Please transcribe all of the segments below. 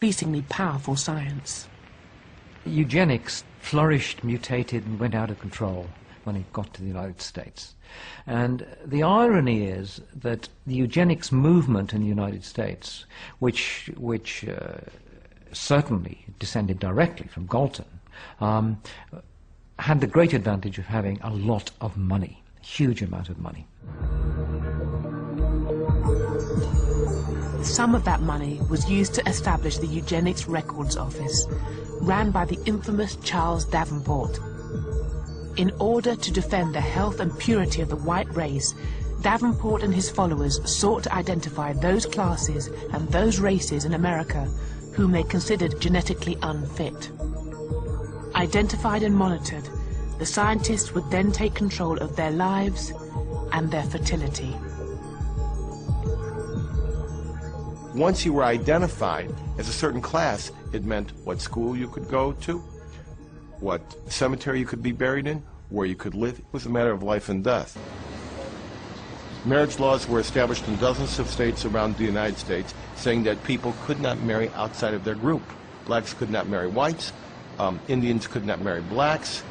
increasingly powerful science. Eugenics flourished, mutated, and went out of control when it got to the United States. And the irony is that the eugenics movement in the United States, which certainly descended directly from Galton, had the great advantage of having a lot of money, a huge amount of money. Some of that money was used to establish the Eugenics Records Office, ran by the infamous Charles Davenport. In order to defend the health and purity of the white race, Davenport and his followers sought to identify those classes and those races in America whom they considered genetically unfit. Identified and monitored, the scientists would then take control of their lives and their fertility. Once you were identified as a certain class, it meant what school you could go to, what cemetery you could be buried in, where you could live. It was a matter of life and death. Marriage laws were established in dozens of states around the United States, saying that people could not marry outside of their group. Blacks could not marry whites, Indians could not marry blacks.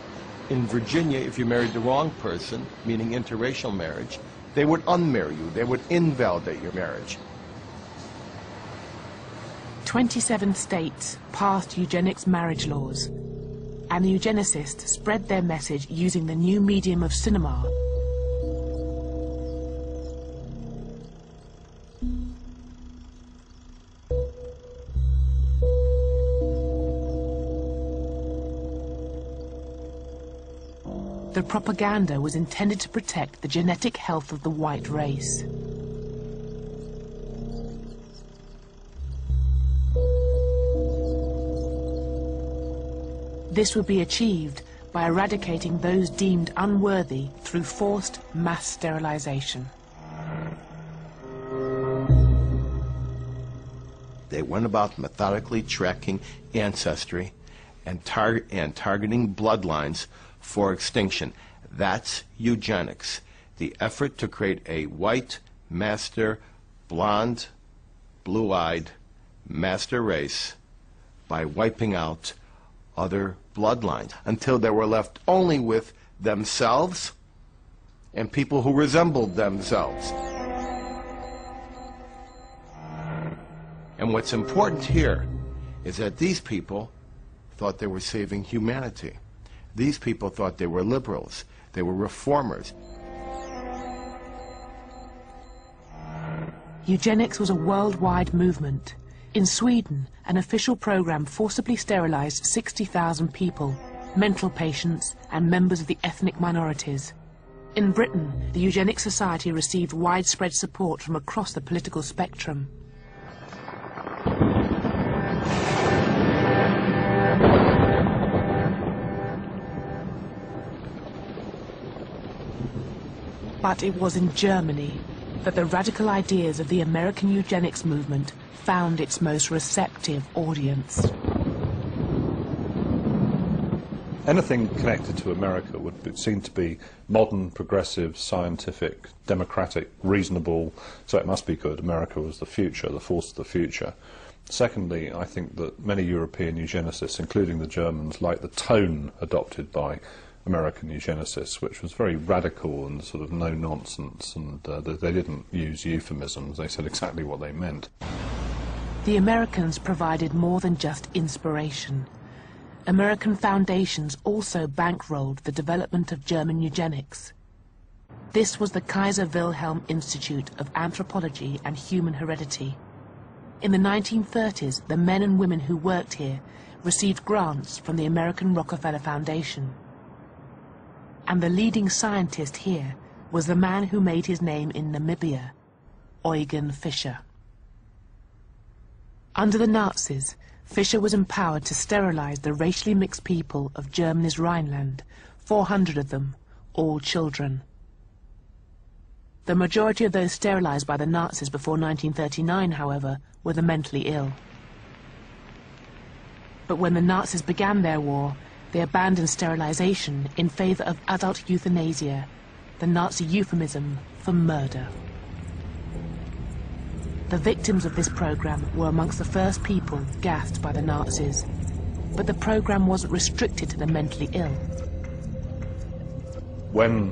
In Virginia, if you married the wrong person, meaning interracial marriage, they would unmarry you. They would invalidate your marriage. 27 states passed eugenics marriage laws, and the eugenicists spread their message using the new medium of cinema. The propaganda was intended to protect the genetic health of the white race. This would be achieved by eradicating those deemed unworthy through forced mass sterilization. They went about methodically tracking ancestry and targeting bloodlines for extinction. That's eugenics, the effort to create a white, master, blonde, blue-eyed master race by wiping out other bloodlines until they were left only with themselves and people who resembled themselves. And what's important here is that these people thought they were saving humanity. These people thought they were liberals. They were reformers. Eugenics was a worldwide movement. In Sweden, an official program forcibly sterilized 60,000 people, mental patients and members of the ethnic minorities. In Britain, the Eugenics Society received widespread support from across the political spectrum. But it was in Germany that the radical ideas of the American eugenics movement found its most receptive audience. Anything connected to America would seem to be modern, progressive, scientific, democratic, reasonable, so it must be good. America was the future, the force of the future. Secondly, I think that many European eugenicists, including the Germans, liked the tone adopted by American eugenicists, which was very radical and sort of no-nonsense, and they didn't use euphemisms. They said exactly what they meant. The Americans provided more than just inspiration. American foundations also bankrolled the development of German eugenics. This was the Kaiser Wilhelm Institute of Anthropology and Human Heredity. In the 1930s, the men and women who worked here received grants from the American Rockefeller Foundation. And the leading scientist here was the man who made his name in Namibia, Eugen Fischer. Under the Nazis, Fischer was empowered to sterilize the racially mixed people of Germany's Rhineland, 400 of them, all children. The majority of those sterilized by the Nazis before 1939, however, were the mentally ill. But when the Nazis began their war, they abandoned sterilization in favor of adult euthanasia, the Nazi euphemism for murder. The victims of this program were amongst the first people gassed by the Nazis, but the program wasn't restricted to the mentally ill. When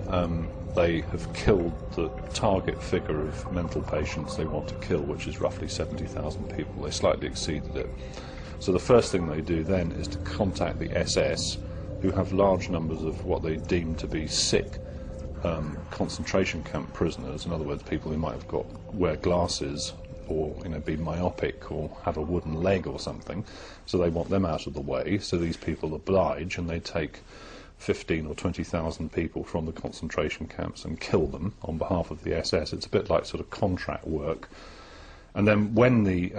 they have killed the target figure of mental patients they want to kill, which is roughly 70,000 people, they slightly exceeded it. So the first thing they do then is to contact the SS, who have large numbers of what they deem to be sick concentration camp prisoners. In other words, people who might have wear glasses, or be myopic, or have a wooden leg or something. So they want them out of the way. So these people oblige, and they take 15 or 20,000 people from the concentration camps and kill them on behalf of the SS. It's a bit like sort of contract work. And then when the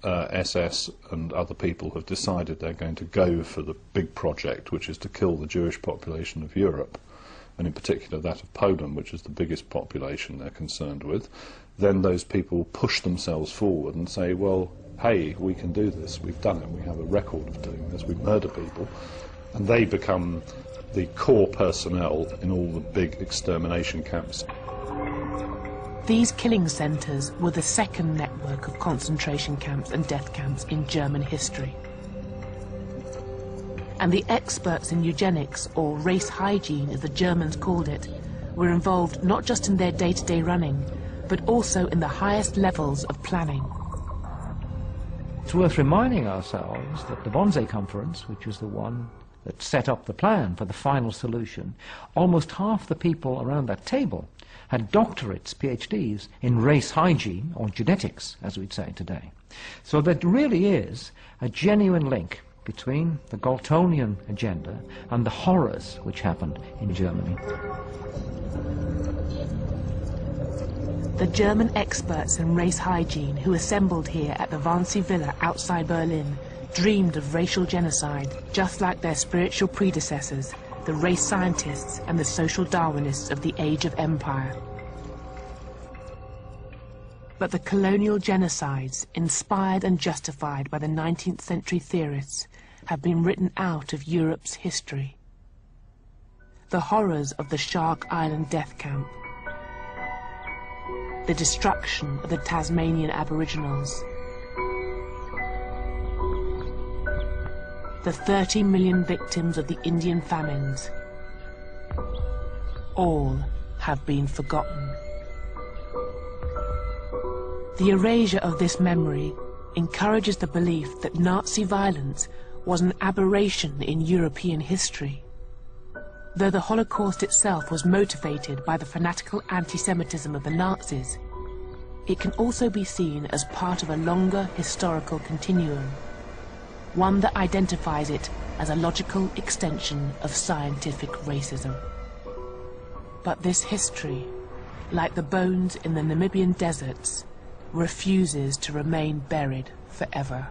SS and other people have decided they're going to go for the big project, which is to kill the Jewish population of Europe, and in particular that of Poland, which is the biggest population they're concerned with, then those people push themselves forward and say, well, hey, we can do this, we've done it, we have a record of doing this, we murder people. And they become the core personnel in all the big extermination camps. These killing centres were the second network of concentration camps and death camps in German history. And the experts in eugenics, or race hygiene as the Germans called it, were involved not just in their day-to-day running, but also in the highest levels of planning. It's worth reminding ourselves that the Wannsee Conference, which was the one that set up the plan for the final solution, almost half the people around that table had doctorates, PhDs, in race hygiene, or genetics, as we'd say today. So there really is a genuine link between the Galtonian agenda and the horrors which happened in Germany. The German experts in race hygiene who assembled here at the Wannsee Villa outside Berlin dreamed of racial genocide, just like their spiritual predecessors, the race scientists and the social Darwinists of the Age of Empire. But the colonial genocides, inspired and justified by the 19th century theorists, have been written out of Europe's history. The horrors of the Shark Island death camp, the destruction of the Tasmanian Aboriginals, the 30 million victims of the Indian famines, all have been forgotten. The erasure of this memory encourages the belief that Nazi violence was an aberration in European history. Though the Holocaust itself was motivated by the fanatical anti-Semitism of the Nazis, it can also be seen as part of a longer historical continuum, one that identifies it as a logical extension of scientific racism. But this history, like the bones in the Namibian deserts, refuses to remain buried forever.